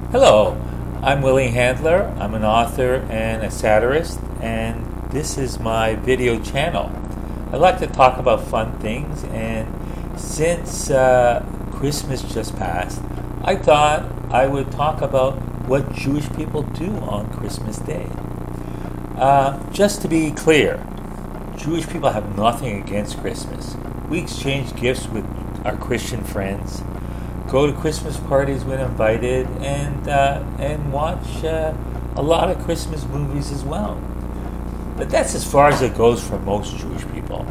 Hello, I'm Willie Handler. I'm an author and a satirist, and this is my video channel. I like to talk about fun things, and since Christmas just passed, I thought I would talk about what Jewish people do on Christmas Day. Just to be clear, Jewish people have nothing against Christmas. We exchange gifts with our Christian friends, go to Christmas parties when invited, and watch a lot of Christmas movies as well. But that's as far as it goes for most Jewish people.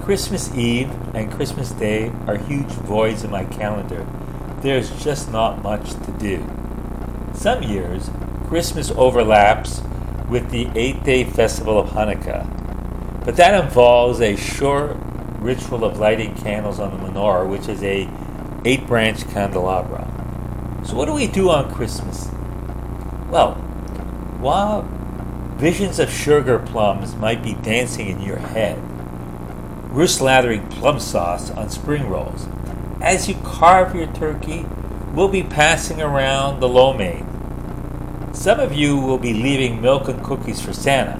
Christmas Eve and Christmas Day are huge voids in my calendar. There's just not much to do. Some years, Christmas overlaps with the 8-day festival of Hanukkah, but that involves a short ritual of lighting candles on the menorah, which is a 8-branch candelabra. So what do we do on Christmas? Well, while visions of sugar plums might be dancing in your head, we're slathering plum sauce on spring rolls. As you carve your turkey, we'll be passing around the lo mein. Some of you will be leaving milk and cookies for Santa,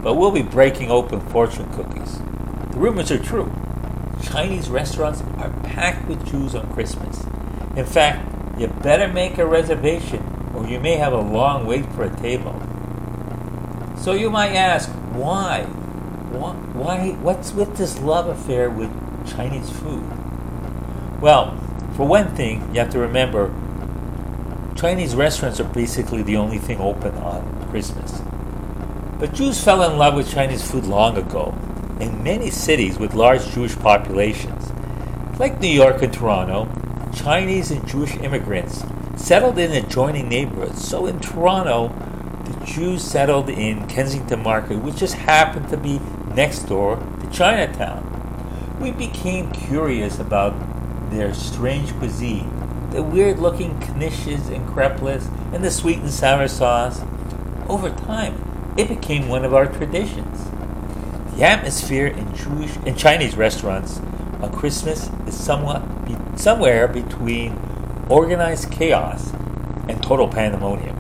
but we'll be breaking open fortune cookies. The rumors are true. Chinese restaurants are packed with Jews on Christmas. In fact, you better make a reservation or you may have a long wait for a table. So you might ask, why? What's with this love affair with Chinese food? Well, for one thing, you have to remember, Chinese restaurants are basically the only thing open on Christmas. But Jews fell in love with Chinese food long ago. In many cities with large Jewish populations, like New York and Toronto, Chinese and Jewish immigrants settled in adjoining neighborhoods. So in Toronto, the Jews settled in Kensington Market, which just happened to be next door to Chinatown. We became curious about their strange cuisine, the weird-looking knishes and kreplets, and the sweet and sour sauce. Over time, it became one of our traditions. The atmosphere in Chinese restaurants on Christmas is somewhere between organized chaos and total pandemonium.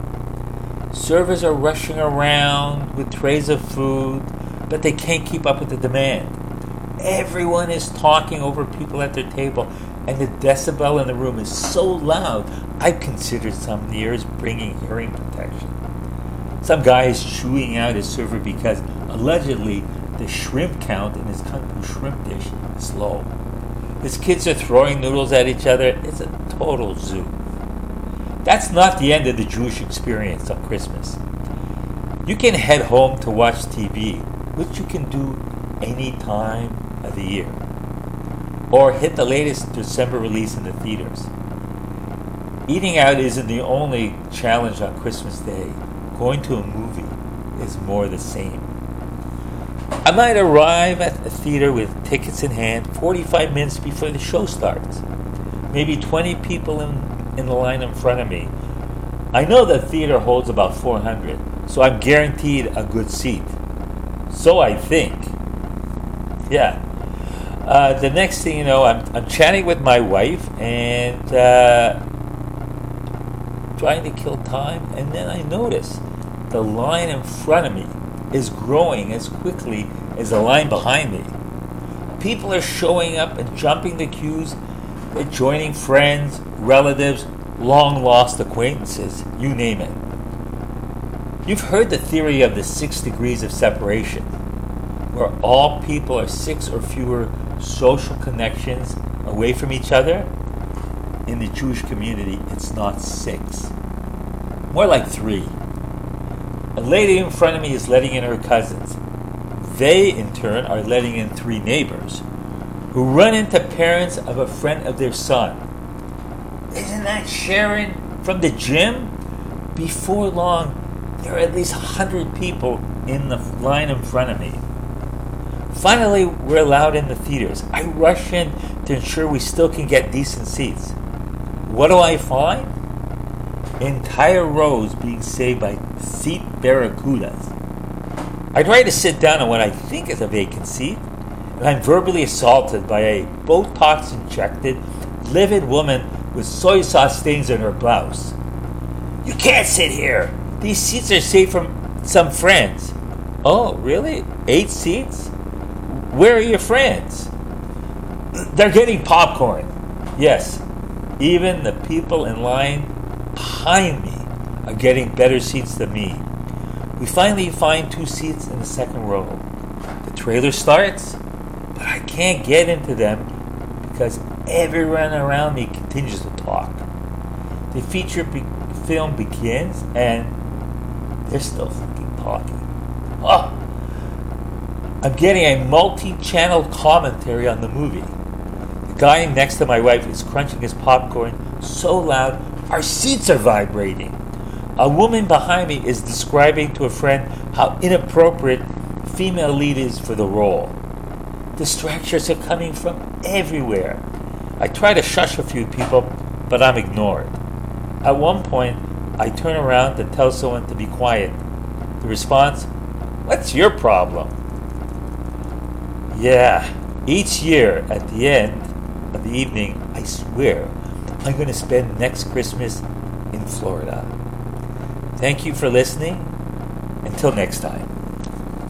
Servers are rushing around with trays of food, but they can't keep up with the demand. Everyone is talking over people at their table, and the decibel in the room is so loud, I've considered some years bringing hearing protection. Some guy is chewing out his server because allegedly the shrimp count in his Kung Fu shrimp dish is low. His kids are throwing noodles at each other. It's a total zoo. That's not the end of the Jewish experience on Christmas. You can head home to watch TV, which you can do any time of the year, or hit the latest December release in the theaters. Eating out isn't the only challenge on Christmas Day. Going to a movie is more the same. I might arrive at the theater with tickets in hand 45 minutes before the show starts. Maybe 20 people in the line in front of me. I know the theater holds about 400, so I'm guaranteed a good seat. So I think. Yeah. The next thing you know, I'm chatting with my wife and trying to kill time, and then I notice the line in front of me is growing as quickly as the line behind me. People are showing up and jumping the queues. They're joining friends, relatives, long-lost acquaintances, you name it. You've heard the theory of the 6 degrees of separation, where all people are 6 or fewer social connections away from each other. In the Jewish community, it's not 6. More like 3. A lady in front of me is letting in her cousins. They, in turn, are letting in 3 neighbors who run into parents of a friend of their son. Isn't that Sharon from the gym? Before long, there are at least 100 people in the line in front of me. Finally, we're allowed in the theaters. I rush in to ensure we still can get decent seats. What do I find? Entire rows being saved by seat barracudas. I try to sit down on what I think is a vacant seat, and I'm verbally assaulted by a Botox-injected, livid woman with soy sauce stains on her blouse. You can't sit here. These seats are saved from some friends. Oh, really? 8 seats? Where are your friends? They're getting popcorn. Yes, even the people in line behind me are getting better seats than me. We finally find 2 seats in the second row. The trailer starts, but I can't get into them because everyone around me continues to talk. The film begins and they're still fucking talking. Oh, I'm getting a multi-channel commentary on the movie. The guy next to my wife is crunching his popcorn so loud our seats are vibrating. A woman behind me is describing to a friend how inappropriate female lead is for the role. Distractions are coming from everywhere. I try to shush a few people, but I'm ignored. At one point, I turn around to tell someone to be quiet. The response, "What's your problem?" Yeah, each year at the end of the evening, I swear I'm going to spend next Christmas in Florida. Thank you for listening. Until next time.